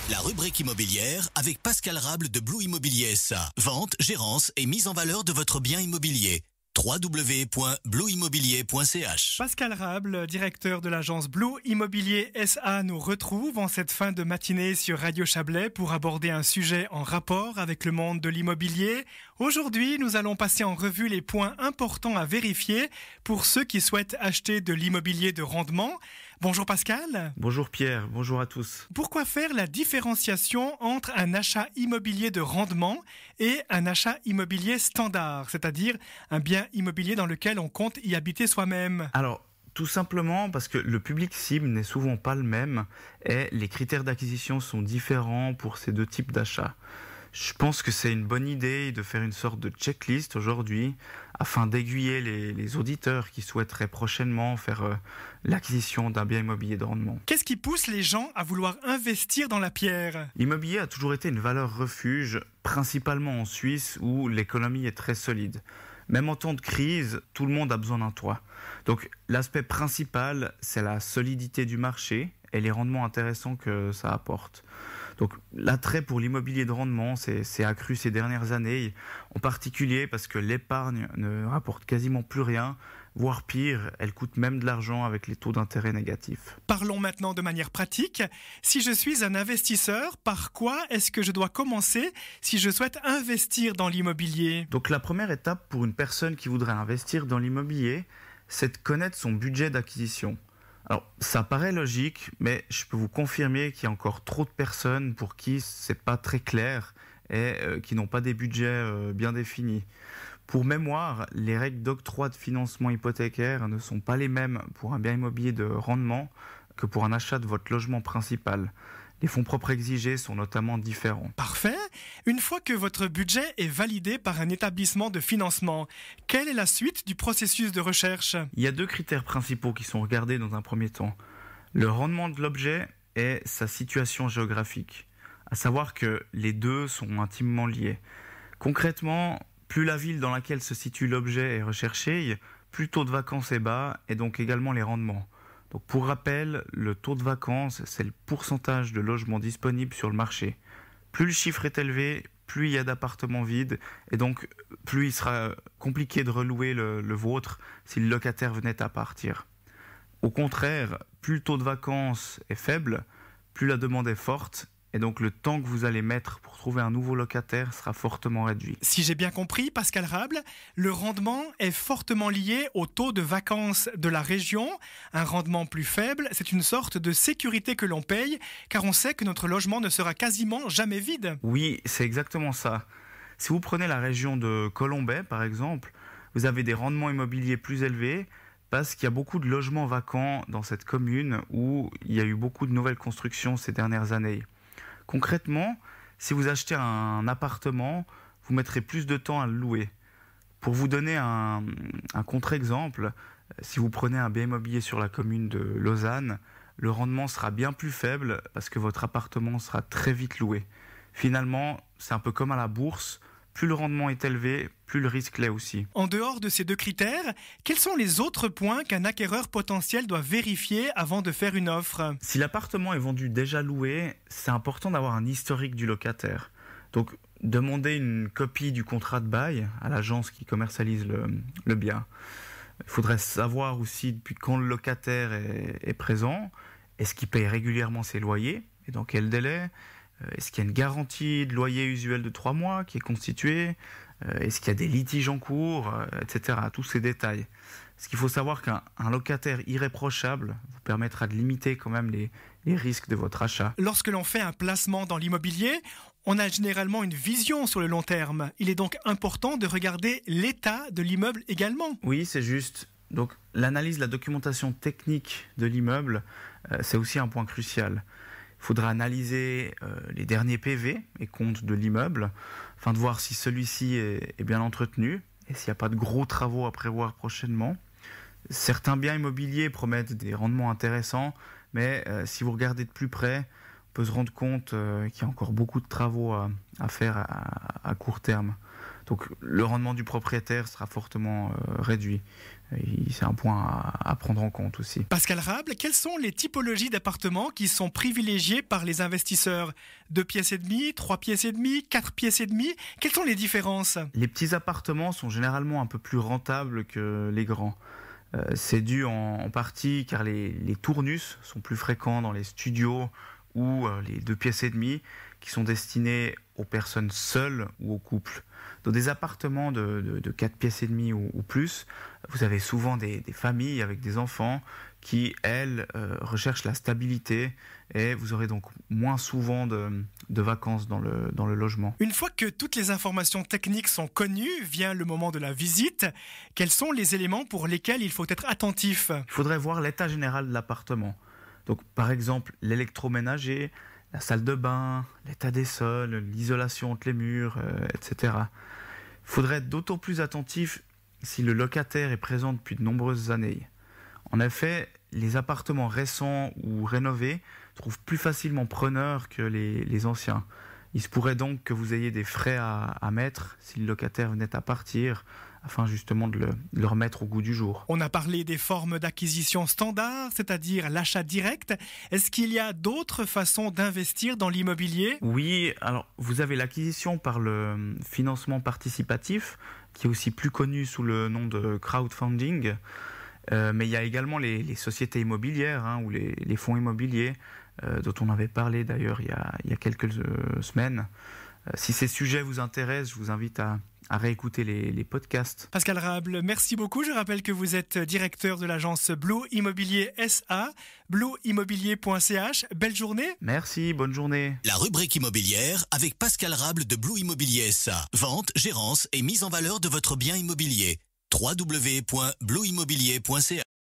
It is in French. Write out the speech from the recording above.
La rubrique immobilière avec Pascal Rable de Blue Immobilier SA. Vente, gérance et mise en valeur de votre bien immobilier. www.blueimmobilier.ch. Pascal Rable, directeur de l'agence Blue Immobilier SA, nous retrouve en cette fin de matinée sur Radio Chablais pour aborder un sujet en rapport avec le monde de l'immobilier. Aujourd'hui, nous allons passer en revue les points importants à vérifier pour ceux qui souhaitent acheter de l'immobilier de rendement. Bonjour Pascal. Bonjour Pierre, bonjour à tous. Pourquoi faire la différenciation entre un achat immobilier de rendement et un achat immobilier standard, c'est-à-dire un bien immobilier dans lequel on compte y habiter soi-même? Alors, tout simplement parce que le public cible n'est souvent pas le même et les critères d'acquisition sont différents pour ces deux types d'achats. Je pense que c'est une bonne idée de faire une sorte de checklist aujourd'hui afin d'aiguiller les auditeurs qui souhaiteraient prochainement faire l'acquisition d'un bien immobilier de rendement. Qu'est-ce qui pousse les gens à vouloir investir dans la pierre? L'immobilier a toujours été une valeur refuge, principalement en Suisse où l'économie est très solide. Même en temps de crise, tout le monde a besoin d'un toit. Donc l'aspect principal, c'est la solidité du marché et les rendements intéressants que ça apporte. Donc l'attrait pour l'immobilier de rendement s'est accru ces dernières années, en particulier parce que l'épargne ne rapporte quasiment plus rien, voire pire, elle coûte même de l'argent avec les taux d'intérêt négatifs. Parlons maintenant de manière pratique. Si je suis un investisseur, par quoi est-ce que je dois commencer si je souhaite investir dans l'immobilier? Donc la première étape pour une personne qui voudrait investir dans l'immobilier, c'est de connaître son budget d'acquisition. Alors, ça paraît logique, mais je peux vous confirmer qu'il y a encore trop de personnes pour qui c'est pas très clair et qui n'ont pas des budgets bien définis. Pour mémoire, les règles d'octroi de financement hypothécaire ne sont pas les mêmes pour un bien immobilier de rendement que pour un achat de votre logement principal. Les fonds propres exigés sont notamment différents. Parfait. Une fois que votre budget est validé par un établissement de financement, quelle est la suite du processus de recherche? Il y a deux critères principaux qui sont regardés dans un premier temps. Le rendement de l'objet et sa situation géographique. À savoir que les deux sont intimement liés. Concrètement, plus la ville dans laquelle se situe l'objet est recherchée, plus le taux de vacances est bas et donc également les rendements. Donc pour rappel, le taux de vacances, c'est le pourcentage de logements disponibles sur le marché. Plus le chiffre est élevé, plus il y a d'appartements vides, et donc plus il sera compliqué de relouer le vôtre si le locataire venait à partir. Au contraire, plus le taux de vacances est faible, plus la demande est forte, et donc le temps que vous allez mettre pour trouver un nouveau locataire sera fortement réduit. Si j'ai bien compris, Pascal Rable, le rendement est fortement lié au taux de vacances de la région. Un rendement plus faible, c'est une sorte de sécurité que l'on paye, car on sait que notre logement ne sera quasiment jamais vide. Oui, c'est exactement ça. Si vous prenez la région de Colombey, par exemple, vous avez des rendements immobiliers plus élevés parce qu'il y a beaucoup de logements vacants dans cette commune où il y a eu beaucoup de nouvelles constructions ces dernières années. Concrètement, si vous achetez un appartement, vous mettrez plus de temps à le louer. Pour vous donner un contre-exemple, si vous prenez un bien immobilier sur la commune de Lausanne, le rendement sera bien plus faible parce que votre appartement sera très vite loué. Finalement, c'est un peu comme à la bourse. Plus le rendement est élevé, plus le risque l'est aussi. En dehors de ces deux critères, quels sont les autres points qu'un acquéreur potentiel doit vérifier avant de faire une offre? Si l'appartement est vendu déjà loué, c'est important d'avoir un historique du locataire. Donc, demandez une copie du contrat de bail à l'agence qui commercialise le bien. Il faudrait savoir aussi depuis quand le locataire est présent. Est-ce qu'il paye régulièrement ses loyers et dans quel délai? Est-ce qu'il y a une garantie de loyer usuel de 3 mois qui est constituée? Est-ce qu'il y a des litiges en cours, etc. Tous ces détails. Ce qu'il faut savoir qu'un locataire irréprochable vous permettra de limiter quand même les risques de votre achat. Lorsque l'on fait un placement dans l'immobilier, on a généralement une vision sur le long terme. Il est donc important de regarder l'état de l'immeuble également. Oui, c'est juste. Donc l'analyse de la documentation technique de l'immeuble, c'est aussi un point crucial. Il faudra analyser les derniers PV et comptes de l'immeuble afin de voir si celui-ci est bien entretenu et s'il n'y a pas de gros travaux à prévoir prochainement. Certains biens immobiliers promettent des rendements intéressants, mais si vous regardez de plus près, on peut se rendre compte qu'il y a encore beaucoup de travaux à faire à court terme. Donc le rendement du propriétaire sera fortement réduit. C'est un point à prendre en compte aussi. Pascal Rable, quelles sont les typologies d'appartements qui sont privilégiés par les investisseurs ? 2 pièces et demie, 3 pièces et demie, 4 pièces et demie ? Quelles sont les différences ? Les petits appartements sont généralement un peu plus rentables que les grands. C'est dû en partie car les tournus sont plus fréquents dans les studios ou les 2 pièces et demie qui sont destinés aux personnes seules ou aux couples. Dans des appartements de 4 pièces et demie ou plus, vous avez souvent des familles avec des enfants qui, elles, recherchent la stabilité et vous aurez donc moins souvent de vacances dans le logement. Une fois que toutes les informations techniques sont connues, vient le moment de la visite. Quels sont les éléments pour lesquels il faut être attentif ? Il faudrait voir l'état général de l'appartement. Donc, par exemple, l'électroménager, la salle de bain, l'état des sols, l'isolation entre les murs, etc. Il faudrait être d'autant plus attentif si le locataire est présent depuis de nombreuses années. En effet, les appartements récents ou rénovés trouvent plus facilement preneurs que les anciens. Il se pourrait donc que vous ayez des frais à mettre si le locataire venait à partir, afin justement de le remettre au goût du jour. On a parlé des formes d'acquisition standard, c'est-à-dire l'achat direct. Est-ce qu'il y a d'autres façons d'investir dans l'immobilier ? Oui, alors vous avez l'acquisition par le financement participatif, qui est aussi plus connu sous le nom de crowdfunding. Mais il y a également les sociétés immobilières ou les fonds immobiliers, dont on avait parlé d'ailleurs il y a quelques semaines. Si ces sujets vous intéressent, je vous invite à réécouter les podcasts. Pascal Rable, merci beaucoup. Je rappelle que vous êtes directeur de l'agence Blue Immobilier SA, blueimmobilier.ch. Belle journée. Merci, bonne journée. La rubrique immobilière avec Pascal Rable de Blue Immobilier SA. Vente, gérance et mise en valeur de votre bien immobilier. www.blueimmobilier.ch